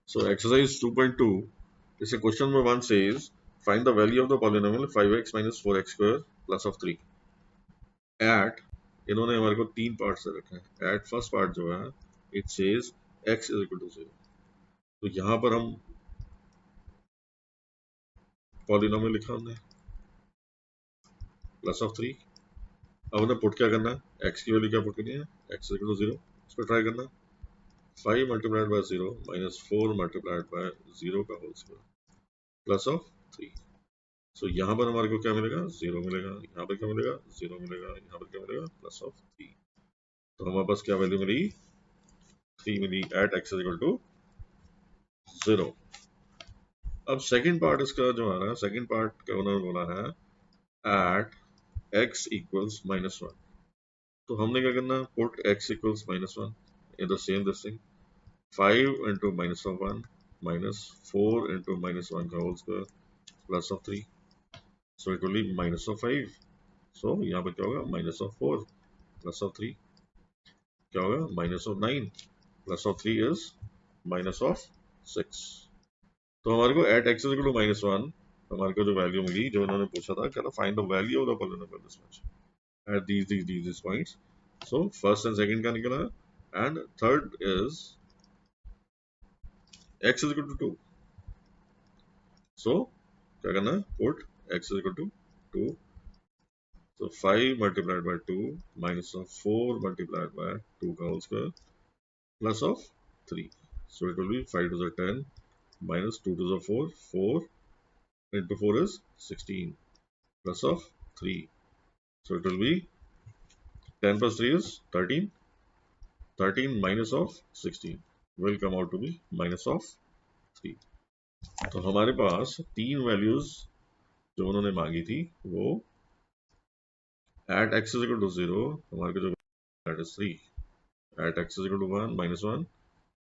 So exercise 2.2 is a question number 1 says find the value of the polynomial 5x minus 4x square plus of 3 at इन्होंने हमारे को तीन part से रखा है at फर्स्ट पार्ट जो है it says x is equal to 0 तो यहाँ पर हम पॉलिनोमियल लिखा हमने प्लस ऑफ 3 अब हमें पुट क्या करना है x की वैल्यू क्या पुट करनी है x is equal to 0 इस पर ट्राई करना 5 multiplied by 0 minus 4 multiplied by 0 का होल स्क्वायर प्लस ऑफ 3 सो यहाँ पर हमारे को क्या मिलेगा 0 मिलेगा यहाँ पर क्या मिलेगा 0 मिलेगा यहाँ पर क्या मिलेगा प्लस ऑफ 3 तो हमारे पास क्या वैल्यू मिली 3 मिली एट एक्स इक्वल टू 0 अब सेकंड पार्ट इसका जो आ रहा है सेकंड पार्ट का उन्होंने बोला है एट एक्स इक्वल्स माइनस 1 तो हमने क्या करना put x equals minus 1 in the same this thing 5 into minus of 1 minus 4 into minus 1 का whole square plus of 3 so it will be minus of 5 सो यहाँ पर क्या होगा माइनस ऑफ 4 प्लस ऑफ 3 क्या होगा minus of 9 plus of 3 is minus of 6 तो हमारे को at x is equal to minus 1 हमारे को जो वैल्यू मिली जो उन्होंने पूछा था क्या find the value of the polynomial this much at these points so first and second का निकला and third is x is equal to 2 सो क्या करना put x is equal to 2 so 5 multiplied by 2 minus of 4 multiplied by 2 का whole square plus of 3 so it will be 5 to the 10 minus 2 to the 4 4 into 4 is 16 plus of 3 so it will be 10 plus 3 is 13 13 minus of 16 will come out to be minus of 3 तो हमारे पास तीन values जो उन्होंने मांगी थी वो at x is equal to 0 हमारे को जो that is 3 at x is equal to 1 minus 1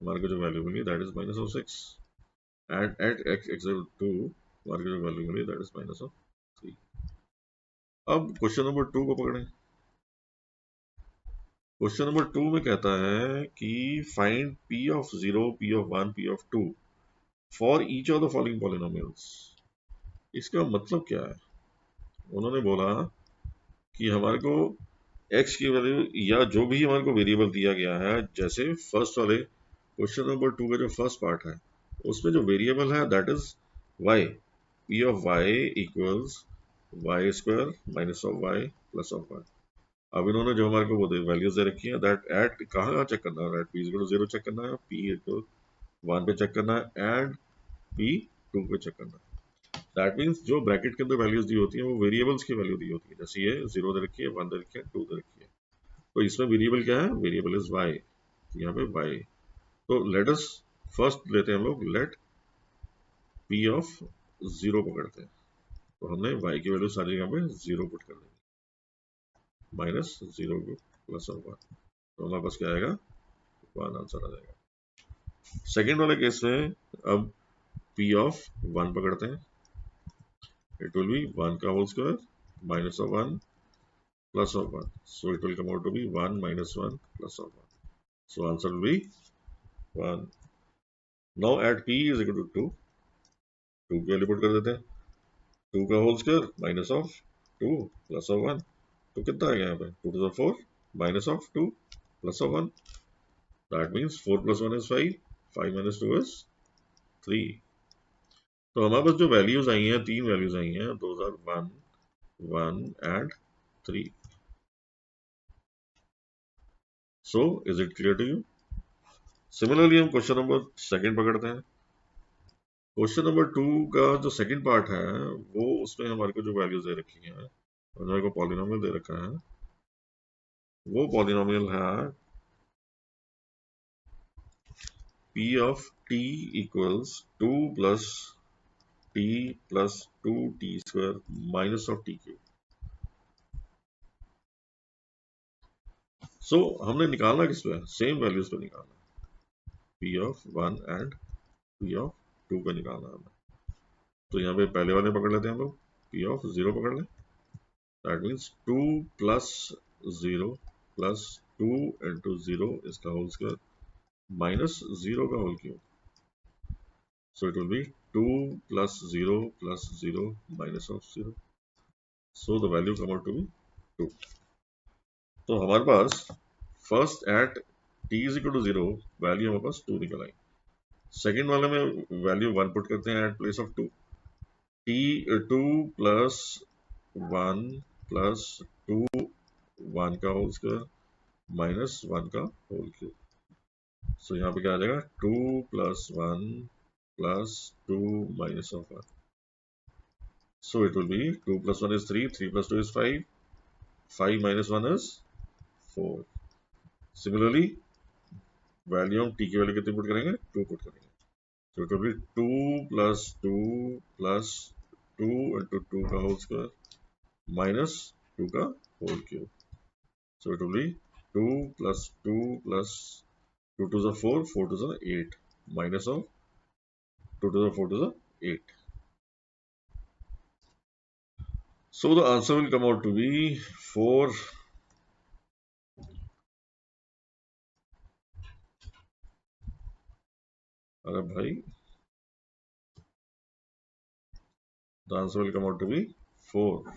हमारे को जो वैल्यू मिली that is minus of 6 at x is equal to 2 हमारे को जो वैल्यू मिली that is minus of 3 अब क्वेश्चन नंबर 2 को पकड़ें क्वेश्चन नंबर 2 में कहता है कि find p of 0 p of 1 p of 2 for each of the following polynomials इसका मतलब क्या है उन्होंने बोला कि हमारे को x की वैल्यू या जो भी हमारे को वेरिएबल दिया गया है जैसे फर्स्ट वाले क्वेश्चन नंबर 2 का जो फर्स्ट पार्ट है उसमें जो वेरिएबल है that is y p of y equals Y square minus of y plus of y अब इन्होंने जो हमारे को वो वैल्यूज दे रखी है दैट एट कहाँ चेक करना है एट p इक्वल 0 चेक करना है p इक्वल 1 पे चेक करना है एंड p 2 पे चेक करना है दैट मीन्स जो ब्रैकेट के अंदर वैल्यूज दी होती है वो वेरिएबल्स की वैल्यू दी होती है जैसे ये 0 दे रखी है 1 दे रखी है 2 दे रखी है तो इसमें वेरिएबल क्या है वेरिएबल इज y यहाँ पे y तो लेट अस फर्स्ट लेते हैं हम लोग लेट p ऑफ 0 पकड़ते हैं तो हमने y की वैल्यू सारी यहाँ पे 0 पुट कर देंगे माइनस 0 प्लस ऑफ 1 तो हमारे पास क्या आएगा 1 आंसर आ जाएगा सेकेंड वाले केस में अब p ऑफ 1 पकड़ते हैं it will be 1 का whole square minus of 1 plus of 1 so it will come out to be 1 minus 1 plus of 1 so answer will be 1 now at p is equal to 2 2 की value put कर देते हैं 2 का whole square minus of 2 plus of 1 तो कितना आ गया यहाँ पे 2 to the 4 minus of 2 plus of 1 that means 4 plus 1 is 5 5 minus 2 is 3 तो हमारे पास जो वैल्यूज आई हैं तीन वैल्यूज आई हैं 1 1 and 3 so is it clear to you similarly हम क्वेश्चन नंबर सेकंड पकड़ते हैं क्वेश्चन नंबर 2 का जो सेकंड पार्ट है वो उसमें हमारे को जो वैल्यूज दे रखी हैं हमारे को पॉलिनोमियल दे रखा है वो पॉलिनोमियल है p of t equals 2 plus t plus 2t square minus of t cube so हमने निकालना किस पे सेम वैल्यूज पे निकालना p of 1 and p of 2 पे निकालना हमें तो यहाँ पे पहले वाले पकड़ लेते हैं हम लोग p of 0 पकड़ लें that means 2 plus 0 plus 2 into 0 इसका होल स्क्वायर माइनस 0 का whole cube So it will be 2 plus 0 plus 0 minus of 0. So the value come out to be 2. तो हमारे पास first at t is equal to 0 value हमारे पास 2 निकल आई. Second वाले में वैल्यू 1 पुट करते हैं at place of 2. t 2 plus 1 plus 2 1 का होल स्क्वायर माइनस 1 का होल क्यूब. सो यहाँ पे क्या आ जाएगा 2 plus 1 plus 2 minus of 1. So it will be 2 plus 1 is 3, 3 plus 2 is 5, 5 minus 1 is 4. Similarly, value हम t की वैल्यू कितनी पुट करेंगे 2 पुट करेंगे. So it will be 2 plus 2 plus 2 into 2 का होल स्क्वायर minus 2 का whole cube. So it will be 2 plus 2 plus 2 to the 4, 4 to the 8 minus of 2 to the 4 to the 8. So the answer will come out to be 4. अरे भाई, the answer will come out to be 4.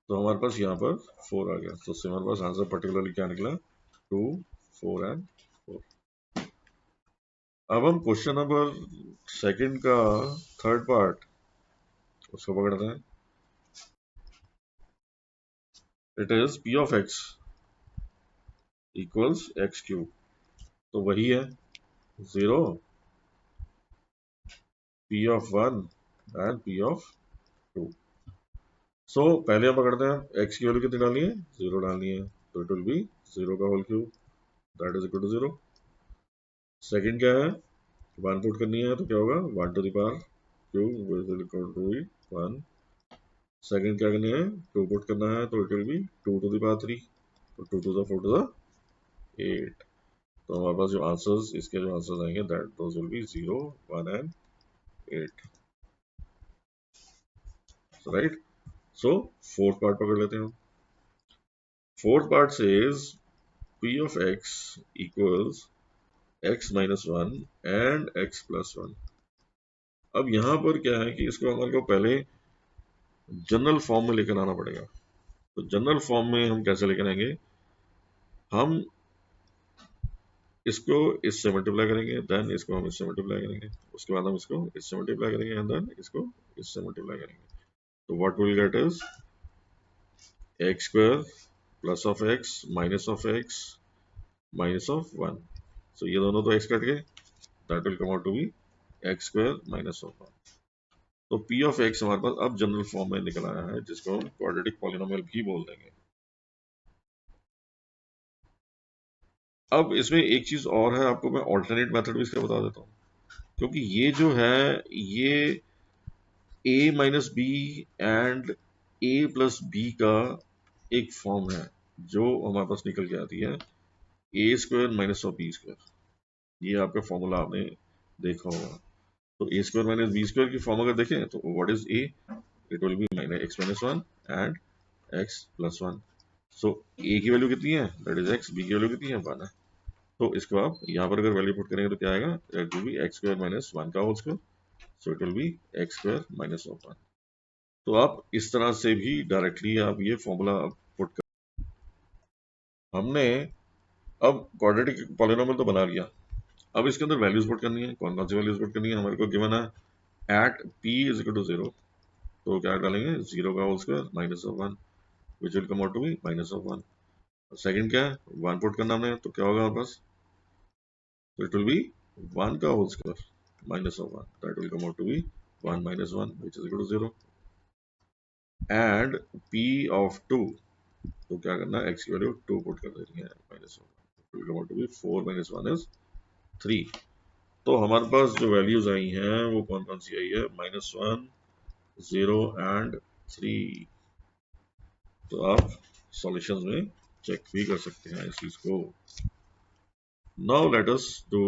तो हमारे पास यहाँ पर 4 आ गया. तो हमारे पास answer particularly क्या निकला 2, 4 एंड 4. अब हम क्वेश्चन नंबर सेकंड का थर्ड पार्ट उसको पकड़ते हैं. It is p of x equals x cube. तो वही है 0, p of 1 and p of 2. सो पहले हम पकड़ते हैं x की वैल्यू कितनी डालनी है 0 डालनी है. तो इट विल बी 0 का whole cube that is equal to 0. Second क्या है 1 पुट करनी है तो क्या होगा 1 to the power cube is equal to 1. Second क्या करनी है 2 पुट करना है तो it will be 2 to the power 3. तो 2 टू द 4 टू द 8. तो हमारे पास जो आंसर्स इसके जो आंसर्स आएंगे that those will be 0, 1 and 8. Right. So fourth part पकड़ लेते हैं. Fourth part says p of x equals x minus 1 and x plus 1. अब यहां पर क्या है कि इसको हमारे को पहले जनरल फॉर्म में लेकर आना पड़ेगा. तो जनरल फॉर्म में हम कैसे लेकर आएंगे, हम इसको इससे मल्टीप्लाई करेंगे, देन इसको हम इससे मल्टीप्लाई करेंगे, उसके बाद हम इसको इससे मल्टीप्लाई करेंगे एंड देन इसको इससे मल्टीप्लाई करेंगे. तो what will get is x square plus of x minus of x minus of 1. So ये दोनों तो एक्स कट गए, that will come out to be x square minus of 1. तो p ऑफ x हमारे पास अब general form में निकल आया है जिसको हम क्वाड्रेटिक पॉलिनोमियल भी बोल देंगे. अब इसमें एक चीज और है, आपको मैं ऑल्टरनेट मेथड भी इसका बता देता हूँ. क्योंकि ये जो है ये a minus B and a plus B का एक फॉर्म है जो हमारे पास निकल के आती है A square minus of B square. ये आपका फॉर्मूला आपने देखा होगा. तो A square minus B square की फॉर्म अगर देखें तो what is A, it will be minus X minus 1 and X plus 1. So A की वैल्यू कितनी है दैट इज एक्स, बी की वैल्यू कितनी है 1 है. तो इसको आप यहाँ पर अगर वैल्यू पुट करेंगे तो क्या आएगा, it will be x square minus 1 का whole square. So it will be x square minus of 1. तो आप इस तरह से भी डायरेक्टली आप ये फॉर्मूला पुट कर. हमने अब क्वाड्रेटिक पॉलिनोमियल तो बना लिया. अब इसके अंदर वैल्यूज पुट करनी है. कौन कौन सी वैल्यूज पुट करनी है, हमारे को गिवन है at p is equal to 0. तो क्या डालेंगे 0 का whole square minus of 1 which will come out to be minus of 1. Second क्या है 1 पुट करना हमने तो क्या होगा हमारे पास, तो इट विल बी 1 का whole square minus of 1 that will come out to be 1 minus 1 which is equal to 0. and p of 2 तो क्या करना है x की वैल्यू 2 पुट कर देनी है minus 1. it will come out to be 4 minus 1 is 3. तो हमारे पास जो वैल्यूज आई हैं वो कौन कौन सी आई है माइनस 1, 0 एंड 3. तो आप सॉल्यूशंस में चेक भी कर सकते हैं इस चीज को. Now let us do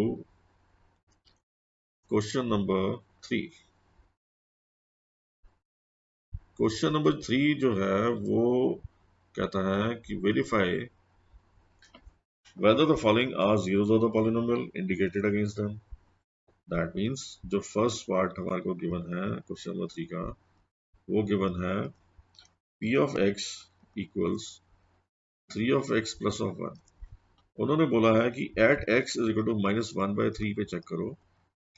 question number 3. Question number 3 जो है वो कहता है कि verify whether the following are zeros of the polynomial indicated against them. That means जो फर्स्ट पार्ट हमारे को गिवन है क्वेश्चन नंबर 3 का, वो गिवन है p of x equals 3 of x plus of 1। उन्होंने बोला है कि at x is equal to -1/3 पे चेक करो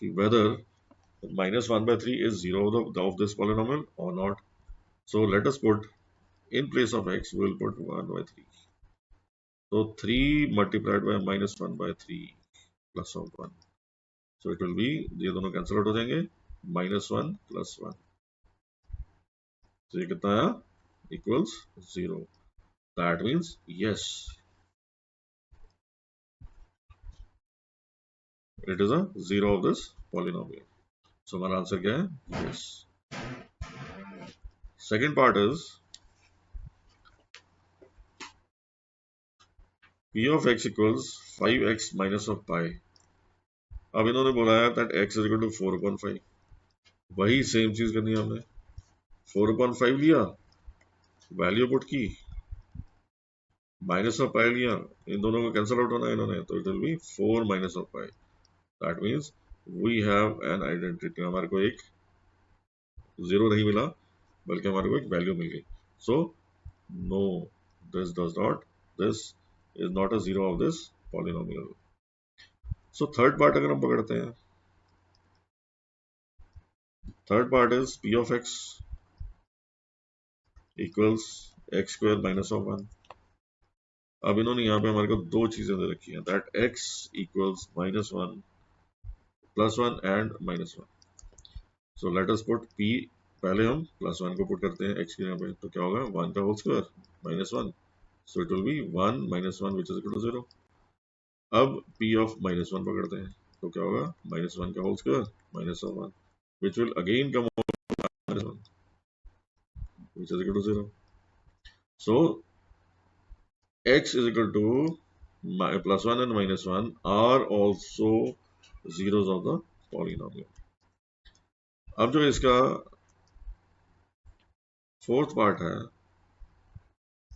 कि whether -1/3 is 0 of this polynomial or not. So let us put in place of x we will put 1/3. So 3 multiplied by -1/3 plus of 1. So it will be, ये दोनों cancel out हो जाएंगे, -1 plus 1. तो ये कितना आया? Equals 0. That means yes, it is a 0 of this polynomial. So हमारा answer क्या है? Yes. Second part is p of x equals 5x minus of pi. अब इन्होंने बोला है that x is equal to 4/5. वही सेम चीज करनी है हमने, 4/5 लिया, वैल्यू पुट की, माइनस ऑफ पाई लिया, इन दोनों को कैंसिल आउट होना है इन्होंने, तो it will be 4 minus of pi. That means we have an identity, हमारे को एक जीरो नहीं मिला बल्कि हमारे को एक वैल्यू मिल गई। So no, this does not, this is not a zero of this polynomial. So third part अगर हम पकड़ते हैं, third part is p of x equals x square minus of 1। अब इन्होंने यहाँ पे हमारे को दो चीजें दे रखी हैं, that x equals -1 +1 and -1। So let us put p, पहले हम +1 को पुट करते हैं x के यहाँ पे, तो क्या होगा, 1 का whole square -1, so it will be 1 -1 which is equal to 0। अब p ऑफ -1 पकड़ते हैं, तो क्या होगा, -1 का whole square -1 which will again come -1 which is equal to 0। So x is equal to +1 and -1 are also zeros of the polynomial. अब जो इसका फोर्थ पार्ट है,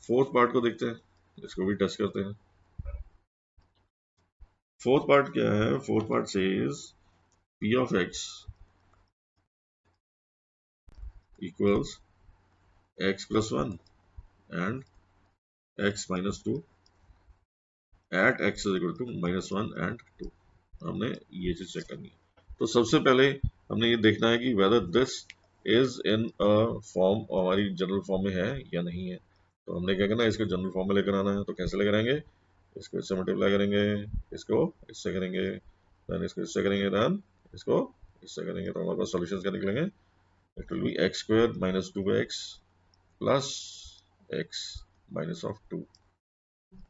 फोर्थ पार्ट को देखते हैं, इसको भी टेस्ट करते हैं। फोर्थ पार्ट क्या है? Fourth part says p of x equals x plus 1 and x minus 2 at x is equal to -1 and 2। हमने ये चीज चेक करनी है। तो सबसे पहले हमने ये देखना है कि whether this is in a form, हमारी जनरल फॉर्म में है या नहीं है। तो हमने क्या करना है, इसको जनरल फॉर्म में लेकर आना है। तो कैसे लेकर आएंगे, इसको इससे मल्टीप्लाई करेंगे, इसको इससे करेंगे, देन इसको इससे करेंगे, देन इसको इससे करेंगे, तो हमारे पास सॉल्यूशंस क्या निकलेंगे, it will B x square minus 2x plus x minus of 2।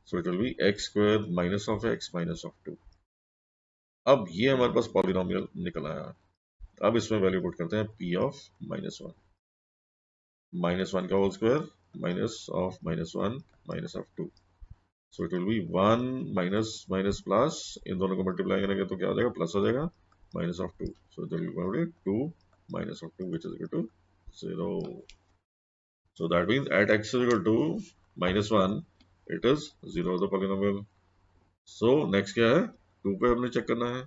So it will B x square minus of x minus of 2। अब ये हमारे पास पॉलिनोमियल निकल आया। अब इसमें वैल्यू पुट करते हैं p ऑफ -1, -1 का whole square minus of -1 minus of 2। So it will be 1 minus minus plus, इन दोनों को मल्टीप्लाई करेंगे तो क्या हो जाएगा, प्लस हो जाएगा, minus of 2। So it will be 2 minus of 2 which is equal to 0। So that means at x is equal to -1 it is 0 the polynomial. So next क्या है, 2 पे हमने चेक करना है।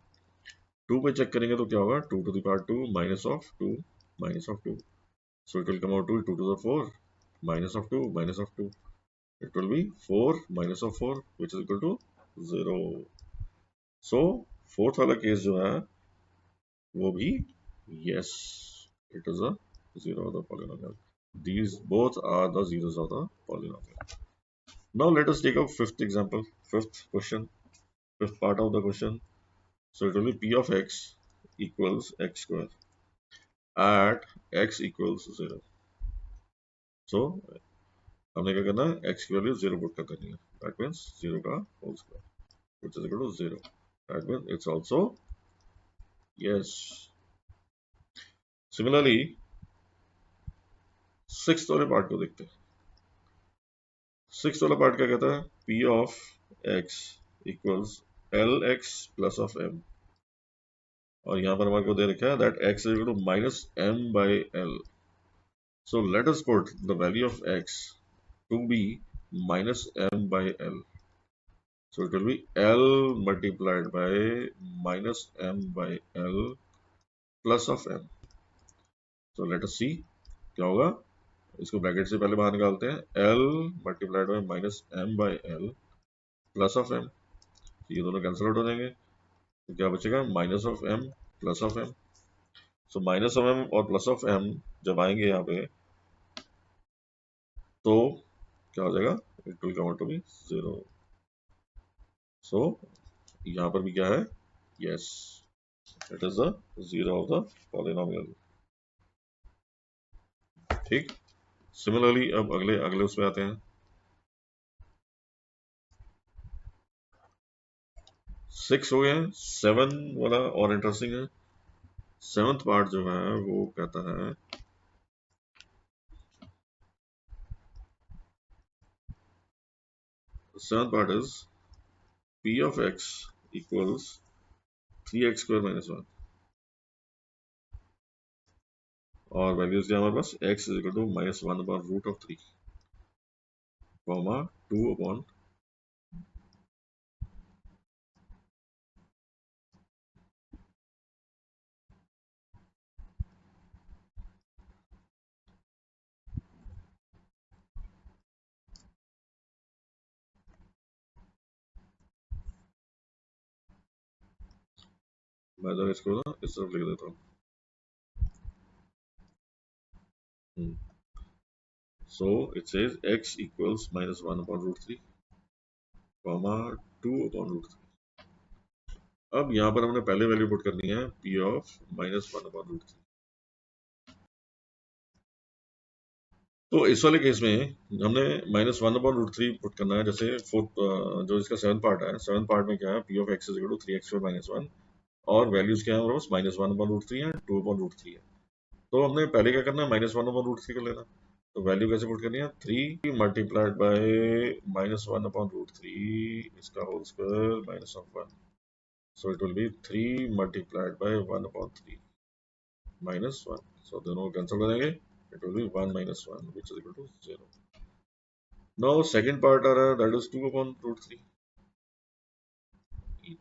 2 पे चेक करेंगे तो क्या होगा, 2 to the power 2 minus of 2 minus of 2। So it will come out to 2 to the 4 minus of 2 minus of 2। It will be 4 minus of 4 which is equal to 0। So fourth वाला case जो है वो भी yes, it is a 0 of the polynomial। These both are the zeros of the polynomial। Now let us take a fifth example, fifth question, fifth part of the question। So it will be p of x equals x square at x equals 0। So हमने क्या करना है, x की value 0 put कर देनी है, that means 0 का whole square which is equal to 0। That means it's also yes. Similarly sixth वाले पार्ट को देखते हैं। सिक्स्थ वाला पार्ट क्या कहता है, p of x equals lx plus of m, और यहां पर हमारे को दे रखा है that x is equal to -m/l। So let us put the value of x to be -m/l। So it will be L multiplied by minus M by L plus of M. So let us see क्या होगा. इसको bracket से पहले बाहर निकालते हैं. L multiplied by minus M by L plus of M. ये दोनों कैंसिल आउट हो जाएंगे. तो क्या बचेगा? Minus of M plus of M. So minus of M और प्लस ऑफ M जब आएंगे यहाँ पे तो क्या हो जाएगा? It will come out to be 0. So यहाँ पर भी क्या है? Yes, it is the zero of the polynomial. ठीक. सिमिलरली अब अगले अगले उसमें आते हैं. 6 हो गए हैं. 7 वाला और इंटरेस्टिंग है. 7th पार्ट जो है वो कहता है seventh part is p of x equals 3x square minus 1 और वैल्यूज क्या हमारे पास? x is equal to minus 1 upon root of 3 comma 2 upon मैं तो इसको ना इस तरफ लिख देता हूँ. So it says x equals minus 1 upon root 3 comma 2 upon root 3. अब यहाँ पर हमने पहले वैल्यू पुट करनी है p of minus 1 upon root 3. तो इस वाले केस में हमने माइनस 1 अपॉन रूट 3 पुट करना है. जैसे फोर्थ जो इसका 7th पार्ट है, 7th पार्ट में क्या है? p of x is equal to 3x square minus 1 और वैल्यूज क्या है हमारे पास? माइनस 1 अपॉन रूट 3 है, 2 अपॉन रूट 3 है. तो हमने पहले क्या करना है? माइनस 1 अपॉन रूट 3 कर लेना. तो वैल्यू कैसे पुट करनी है? 3 multiplied by minus 1 upon root 3 इसका whole square minus of 1. So it will be 3 multiplied by 1 upon 3 minus 1. सो दोनों कैंसिल हो जाएंगे. It will be 1 minus 1 which is equal to 0. Now second part आ रहा है, दैट इज 2 अपॉन रूट 3.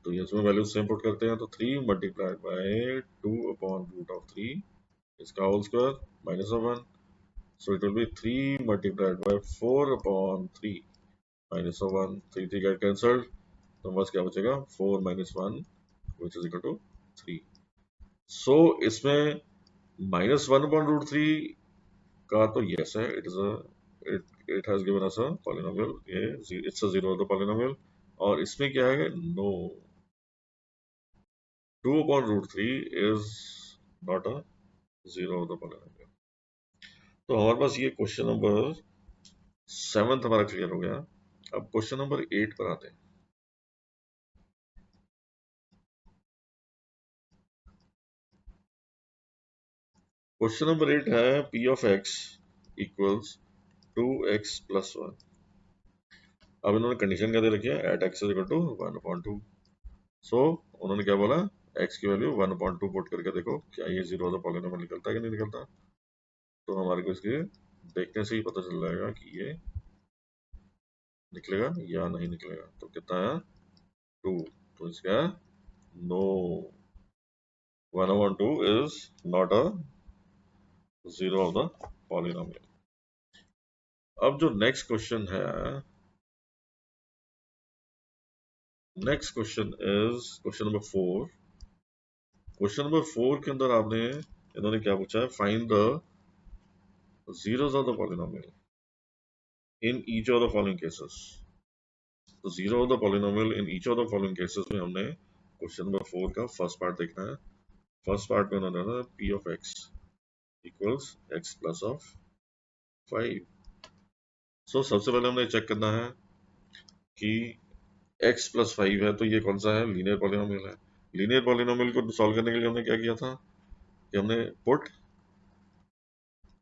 तो ये इसमें वैल्यू सेम पुट करते हैं. तो 3 multiplied by 2 upon root of 3 इसका whole square minus of 1. So it will be 3 multiplied by 4 upon 3 minus of 1. 3 3 get cancelled. तो बस क्या बचेगा? 4 minus 1 which is equal to 3. So इसमें minus 1 upon root 3 का तो yes है. It has given us a polynomial. ये it's a zero of the polynomial. और इसमें क्या है? No. 2 upon root 3 is not a zero of the polynomial. तो हमारे पास ये क्वेश्चन नंबर 7 हमारा क्लियर हो गया. अब क्वेश्चन नंबर 8 पर आते हैं. क्वेश्चन नंबर 8 है p of x equals 2x plus 1. अब इन्होंने कंडीशन क्या दे रखी है? At x is equal to 1/2. So उन्होंने क्या बोला? x की वैल्यू 1/2 पुट करके देखो क्या ये जीरो द पॉलिनोमियल निकलता है कि नहीं निकलता. तो हमारे को इसके देखने से ही पता चल जाएगा कि ये निकलेगा या नहीं निकलेगा. तो कितना है? 2. तो इसका no, 1/2 is not a zero of the polynomial. अब जो नेक्स्ट क्वेश्चन है, next question is question number 4. Question number 4 के अंदर आपने इन्होंने क्या पूछा है? Find the zeros of the polynomial in each of the following cases. तो zero of the polynomial in each of the following cases में हमने क्वेश्चन नंबर 4 का फर्स्ट पार्ट देखना है. फर्स्ट पार्ट में उन्होंने ना p of x equals x plus of 5. सो सबसे पहले हमने चेक करना है कि x प्लस 5 है तो ये कौन सा है? लीनियर पॉलिनोमियल है. लीनियर पॉलिनोमियल को सॉल्व करने के लिए हमने क्या किया था कि हमने put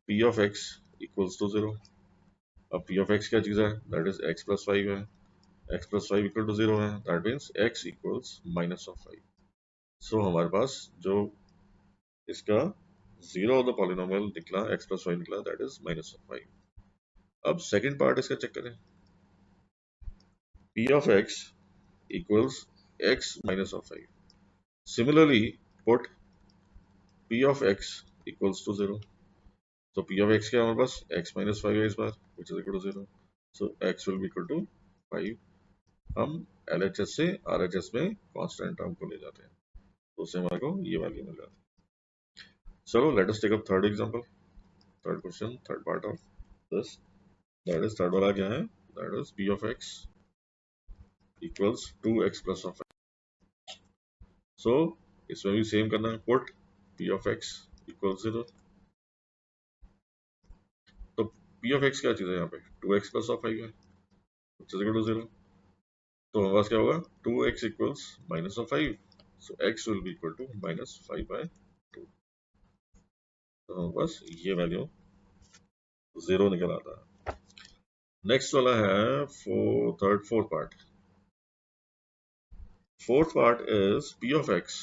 p of x equals to 0. अब p of x क्या चीज़ है? दैट इज x प्लस 5 है. x प्लस 5 इक्वल टू 0 है. That means x equals minus of 5. सो हमारे पास जो इसका जीरो ऑफ द पॉलिनोमियल निकला, x प्लस 5 निकला, दैट इज माइनस ऑफ 5. अब सेकेंड पार्ट इसका चेक करें. p of x equals x minus of 5. Similarly, put p of x equals to 0. So p of x क्या है हमारे पास x minus 5 है इस बार, which is equal to 0. So x will be equal to 5. हम LHS से RHS में constant term को ले जाते हैं, तो उससे हमारे को ये वैल्यू मिल जाती है. चलो let us take up third example, third question, third part of this. That is third वाला क्या है? That is p of x equals 2x plus of x. So इसमें भी सेम करना है, put p of x equals 0. तो p of x क्या चीज़ है यहाँ पे? 2x plus of 5 है, which is equal to 0. तो हमारे पास क्या होगा? 2x equals minus of 5. So x will be equal to minus 5 by 2. तो हमारे पास ये वैल्यू 0 निकल आता है. नेक्स्ट वाला है fourth part. Fourth part is p of x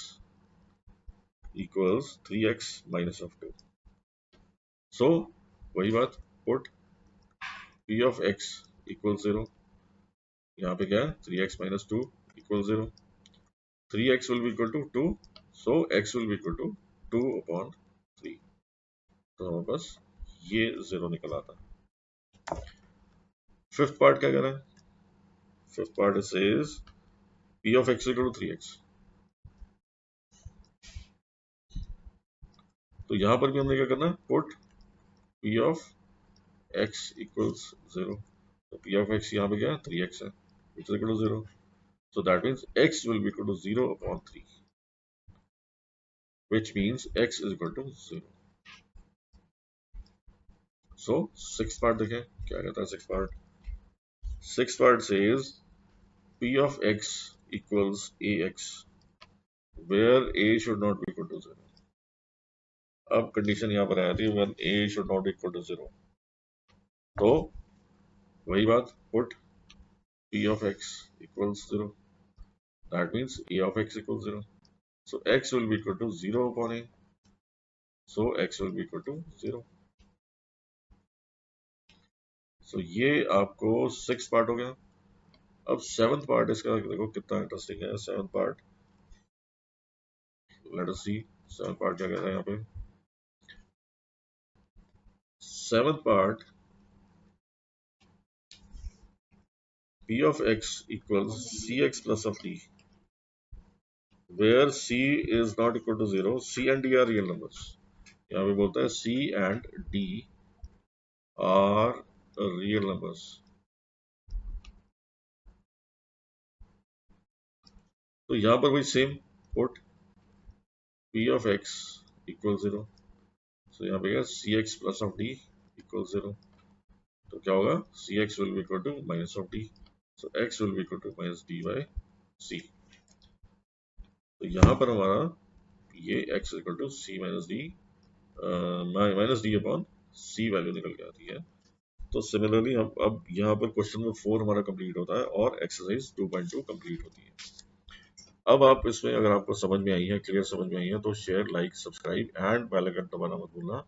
equals 3x minus of 2. So वही बात, put p of x equals 0. यहाँ पे क्या है? 3x minus 2 equals 0. 3x will be equal to 2. So x will be equal to 2 upon 3. तो हमारे पास ये 0 निकल आता है. फिफ्थ पार्ट क्या कह रहा है? Fifth part says p of x equal to 3x. तो यहां पर भी हमने क्या करना है? Put p of x equals 0. तो p of x यहाँ पे क्या है? 3x है, which is equal to 0. So that means x will be equal to 0 upon 3, which means x is equal to 0. So sixth part देखें क्या कहता है. Sixth part says p of x equals ax, where a should not be equal to 0. अब condition यहाँ पर आ जाती है when a should not be equal to 0. तो वही बात, put p of x equals 0. That means a of x equals 0. So x will be equal to 0 upon a. So x will be equal to 0. So ये आपको six part हो गया. अब seventh part इसका देखो कितना इंटरेस्टिंग है. Seventh part, let us सी. Seventh part क्या कहता है यहाँ पे? Seventh part, p of x equals cx plus of d, where c is not equal to 0. c and d are real numbers. यहाँ पे बोलता है c and d are real numbers. तो यहाँ पर वही same, put p of x equals 0. So यहाँ पे क्या? cx plus of d equals 0. तो क्या होगा? cx will be equal to minus of d. So x will be equal to minus d by c. तो यहाँ पर हमारा ये x equal to c minus d upon c value निकल के आती है. तो सिमिलरली हम अब यहाँ पर क्वेश्चन नंबर 4 हमारा कंप्लीट होता है और एक्सरसाइज 2.2 कंप्लीट होती है. अब आप इसमें अगर आपको समझ में आई है, क्लियर समझ में आई है, तो share, like, subscribe and bell icon दबाना मत भूलना.